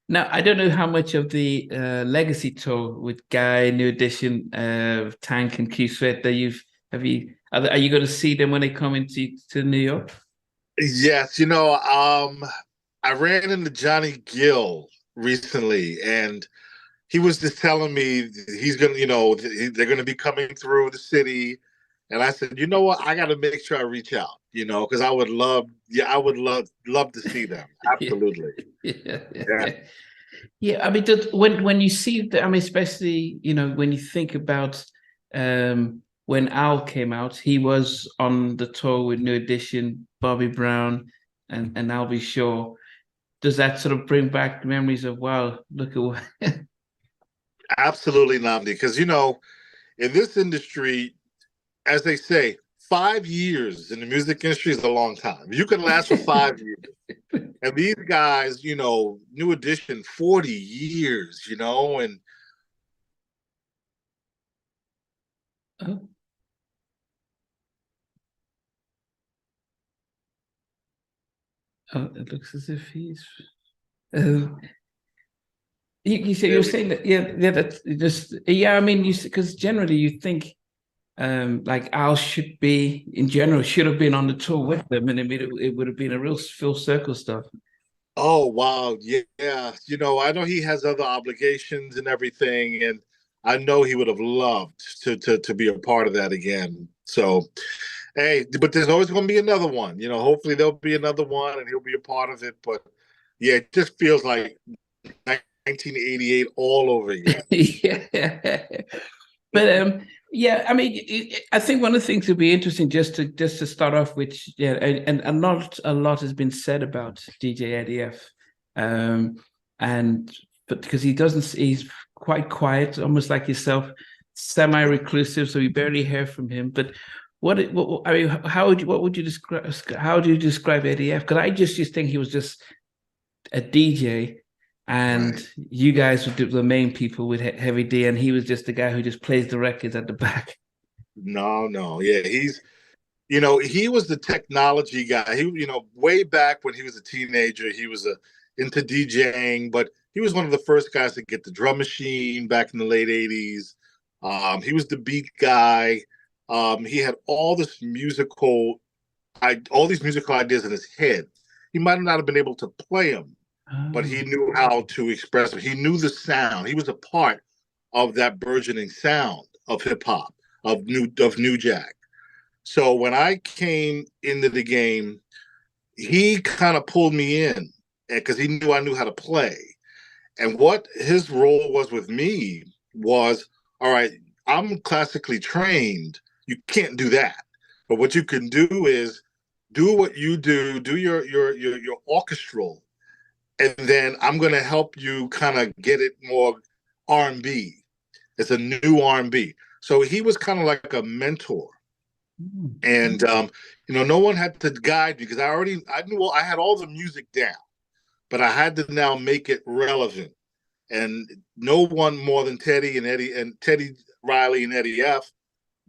Now, I don't know how much of the legacy tour with Guy, New Edition, Tank, and Q Sweat that you've have you are you going to see them when they come into to New York? Yes, I ran into Johnny Gill recently, and he was just telling me he's gonna, they're gonna be coming through the city, and I said, you know what, I got to make sure I reach out, because I would love, yeah, I would love to see them. Yeah, Absolutely, yeah, yeah, yeah. Yeah, I mean, when you see the, I mean, especially when you think about when Al came out, he was on the tour with New Edition, Bobby Brown, and I'll Be Sure. Does that sort of bring back memories of wow, look at what absolutely, Namdi, because in this industry, as they say, 5 years in the music industry is a long time. You can last for 5 years. And these guys, New Edition, 40 years, and oh, oh, it looks as if he's um, you're there we saying that yeah that's just yeah I mean you because generally you think like Al should be in general should have been on the tour with them and it would have been a real full circle stuff. Oh wow, yeah. I know he has other obligations and everything, and I know he would have loved to be a part of that again. So, hey, but there's always going to be another one. Hopefully there'll be another one, and he'll be a part of it. But yeah, it just feels like 1988 all over again. Yeah, but yeah I mean I think one of the things that would be interesting just to start off which yeah and not a lot has been said about DJ Eddie F um and but because he's quite quiet almost like yourself semi-reclusive so we barely hear from him but what I mean what would you describe how do you describe Eddie F because I just think he was just a DJ, and Right. you guys were the main people with Heavy D, and he was just the guy who just plays the records at the back. No, no, yeah, he was the technology guy. Way back when he was a teenager, he was into DJing, but he was one of the first guys to get the drum machine back in the late '80s. He was the beat guy. He had all these musical ideas in his head. He might not have been able to play them, but he Oh. knew how to express them. He knew the sound. He was a part of that burgeoning sound of hip hop, of New Jack. So when I came into the game, he kind of pulled me in because he knew I knew how to play. And what his role was with me was, all right, I'm classically trained. You can't do that. But what you can do is do what you do your orchestral, and then I'm going to help you kind of get it more R&B. It's a new R&B. So he was kind of like a mentor, and no one had to guide me because I knew I had all the music down, but I had to now make it relevant. And no one more than Teddy Riley and Eddie F.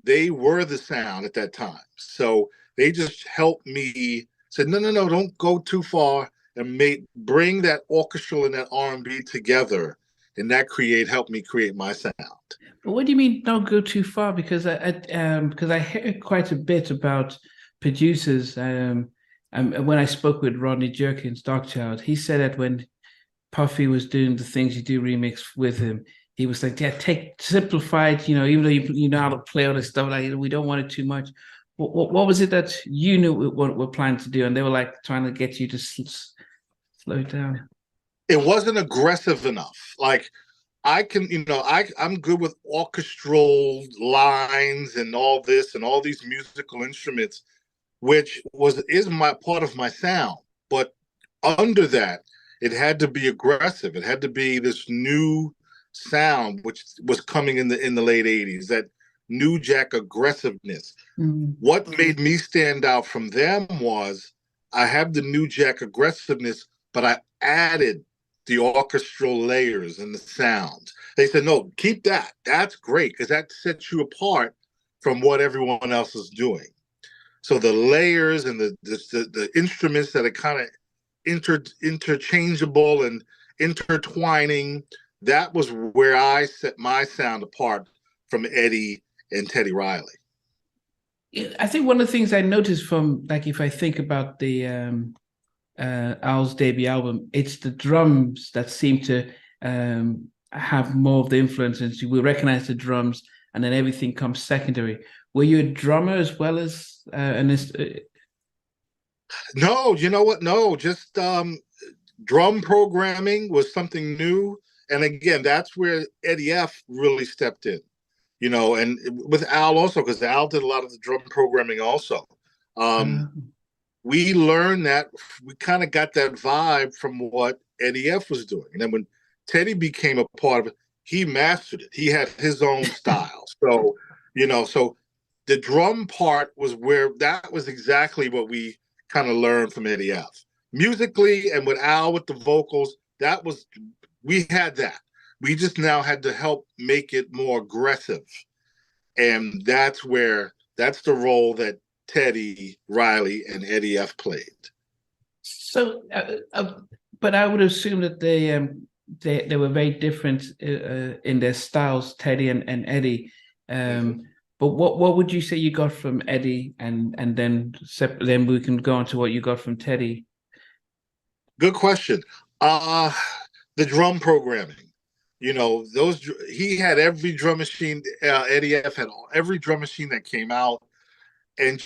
They were the sound at that time, so they just helped me. Said no, no, no, don't go too far, and bring that orchestral and that R&B together, and that create helped me create my sound. But what do you mean don't go too far? Because I heard quite a bit about producers. And when I spoke with Rodney Jerkins, Darkchild, he said that when Puffy was doing the Things You Do remix with him, he was like, "Yeah, take simplified. Even though you know how to play all this stuff, like we don't want it too much." What was it that you knew what we're planning to do, and they were like trying to get you to slow it down? It wasn't aggressive enough. Like I can, I'm good with orchestral lines and all this and all these musical instruments, which is my part of my sound. But under that, it had to be aggressive. It had to be this new sound, which was coming in the late '80s. That new jack aggressiveness. Mm. What made me stand out from them was I have the new jack aggressiveness, but I added the orchestral layers and the sounds. They said, no, keep that. That's great because that sets you apart from what everyone else is doing. So the layers and the instruments that are kind of interchangeable and intertwining. That was where I set my sound apart from Eddie and Teddy Riley. Yeah, I think one of the things I noticed from, like, if I think about the Al's debut album, it's the drums that seem to have more of the influence, and we recognize the drums, and then everything comes secondary. Were you a drummer as well as No, you know what? No, just drum programming was something new. And again, that's where Eddie F really stepped in, and with Al also, because Al did a lot of the drum programming also. uh, We learned that we kind of got that vibe from what Eddie F was doing. And then when Teddy became a part of it, he mastered it. He had his own style. So, so the drum part was where that was exactly what we kind of learned from Eddie F. Musically and with Al with the vocals, we had that. We just now had to help make it more aggressive. And that's the role that Teddy Riley and Eddie F played. so, but I would assume that they were very different in their styles, Teddy and Eddie. But what would you say you got from Eddie, and then we can go on to what you got from Teddy? Good question. The drum programming. He had every drum machine. Eddie F had every drum machine that came out, and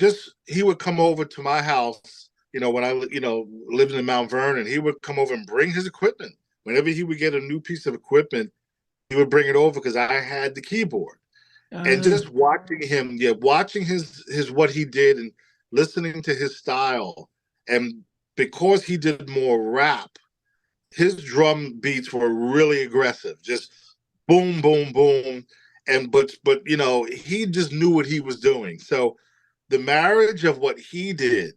he would come over to my house. When I lived in Mount Vernon, he would come over and bring his equipment. Whenever he would get a new piece of equipment, he would bring it over because I had the keyboard. And just watching him, watching his what he did and listening to his style, and because he did more rap, his drum beats were really aggressive, just boom, boom, boom, and but he just knew what he was doing. So the marriage of what he did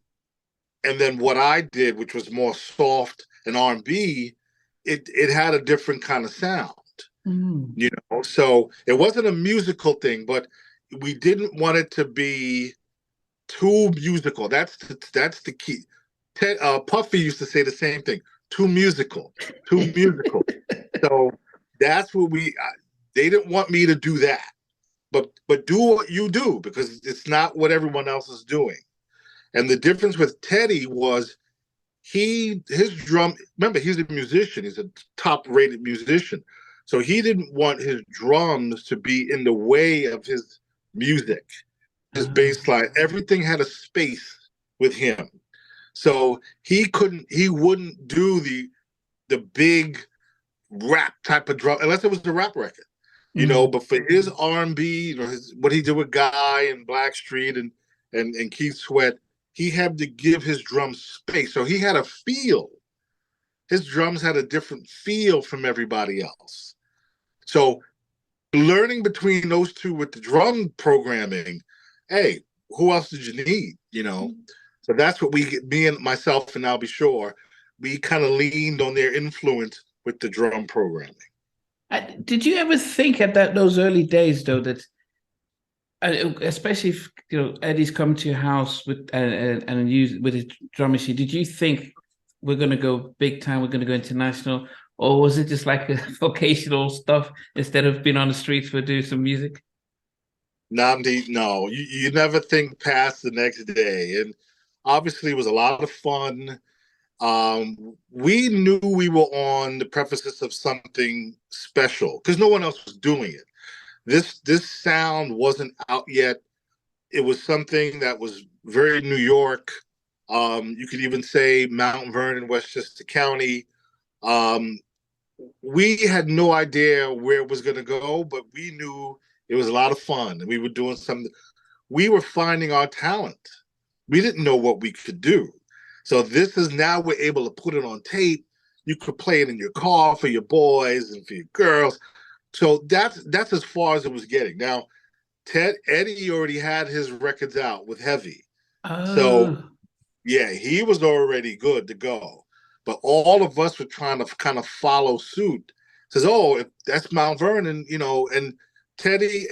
and then what I did, which was more soft and R&B, it had a different kind of sound. So it wasn't a musical thing, but we didn't want it to be too musical. That's the key. Puffy used to say the same thing: too musical, too musical. So that's what they didn't want me to do that, but do what you do, because it's not what everyone else is doing. And the difference with Teddy was his drum. Remember, he's a musician. He's a top-rated musician. So he didn't want his drums to be in the way of his music, his bass line. Everything had a space with him. So he wouldn't do the big rap type of drum unless it was a rap record, but for his R&B, what he did with Guy and Blackstreet and Keith Sweat, he had to give his drums space. So he had a feel. His drums had a different feel from everybody else. So learning between those two with the drum programming, hey, who else did you need? So that's what me and myself and I'll Be Sure, we kind of leaned on their influence with the drum programming. Did you ever think at those early days, though, that especially if Eddie's come to your house with with his drum machine, did you think we're going to go big time, we're going to go international, or was it just like a vocational stuff instead of being on the streets for doing some music? Namdi, no, you never think past the next day, and obviously it was a lot of fun. We knew we were on the precipice of something special because no one else was doing it. This sound wasn't out yet. It was something that was very New York. You could even say Mount Vernon, Westchester County. We had no idea where it was going to go, but we knew it was a lot of fun, and we were doing something. We were finding our talent. We didn't know what we could do. So this is now we're able to put it on tape. You could play it in your car for your boys and for your girls. So that's as far as it was getting. Now, Eddie already had his records out with Heavy. So yeah, he was already good to go. But all of us were trying to kind of follow suit. Says, oh, if that's Mount Vernon, and Eddie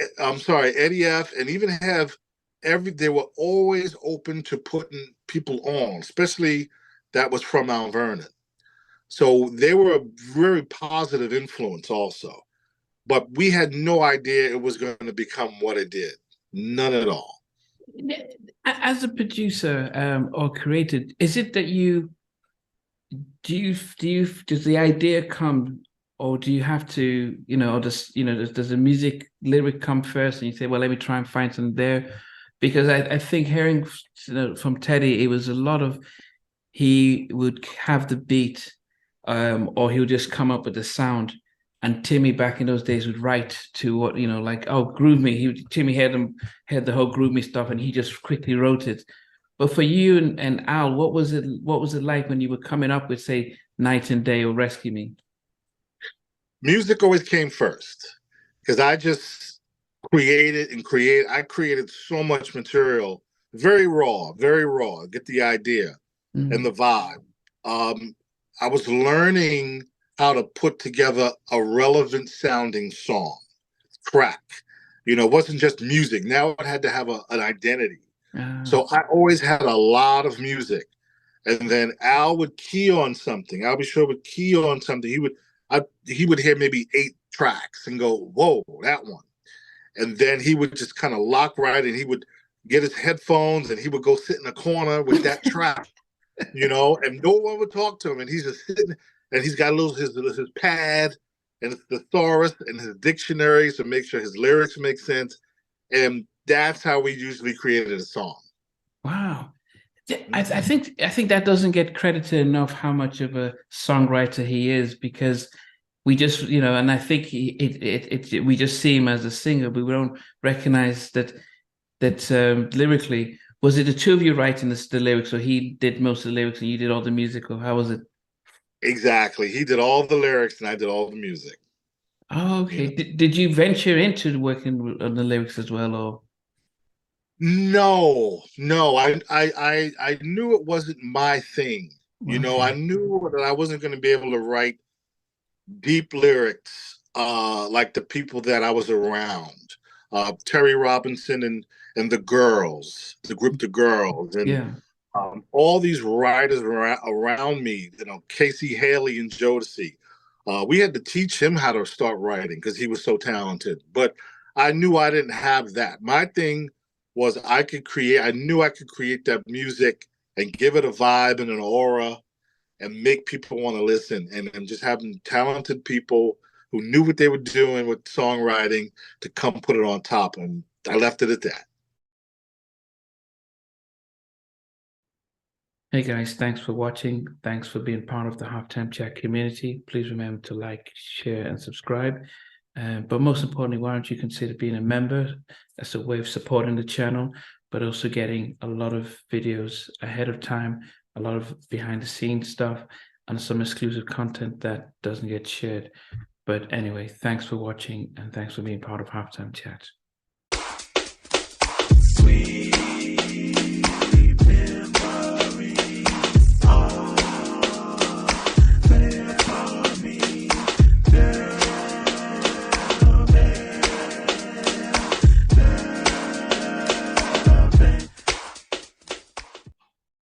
F, and even have they were always open to putting people on, especially that was from Mount Vernon. So they were a very positive influence also. But we had no idea it was going to become what it did. None at all. As a producer or creator, is it that does the idea come, or do you have to, or does the music lyric come first and you say, well, let me try and find something there? Because I think hearing from Teddy, it was a lot of, he would have the beat, or he would just come up with the sound. And Timmy back in those days would write to what, like, oh, Groove Me. Timmy had the whole Groove Me stuff, and he just quickly wrote it. But for you and Al, what was it like when you were coming up with, say, Night and Day or Rescue Me? Music always came first, because I just I created so much material, very raw, get the idea and the vibe. I was learning how to put together a relevant sounding song, track. It wasn't just music. Now it had to have an identity. So I always had a lot of music. And then Al would key on something. I'll be sure would key on something. He would hear maybe 8 tracks and go, whoa, that one. And then he would just kind of lock right, and he would get his headphones and he would go sit in a corner with that track, and no one would talk to him. And he's just sitting, and he's got his pad and his thesaurus and his dictionary to make sure his lyrics make sense. And that's how we usually created a song. Wow. I think that doesn't get credited enough, how much of a songwriter he is, because we just, and I think we just see him as a singer, but we don't recognize that lyrically, was it the two of you writing the lyrics, or he did most of the lyrics and you did all the music, or how was it? Exactly. He did all the lyrics and I did all the music. Oh, okay. Did you venture into working on the lyrics as well, or? No. I knew it wasn't my thing. Okay. I knew that I wasn't going to be able to write deep lyrics like the people that I was around. Terry Robinson and the girls, the group The Girls, and all these writers around me, Casey Haley and Jodeci. We had to teach him how to start writing because he was so talented. But I knew I didn't have that. My thing was I knew I could create that music and give it a vibe and an aura and make people want to listen, and just having talented people who knew what they were doing with songwriting to come put it on top. And I left it at that. Hey guys, thanks for watching. Thanks for being part of the Halftime Chat community. Please remember to like, share, and subscribe. But most importantly, why don't you consider being a member? That's a way of supporting the channel, but also getting a lot of videos ahead of time, a lot of behind the scenes stuff, and some exclusive content that doesn't get shared. But anyway, thanks for watching, and thanks for being part of Halftime Chat. Sweet.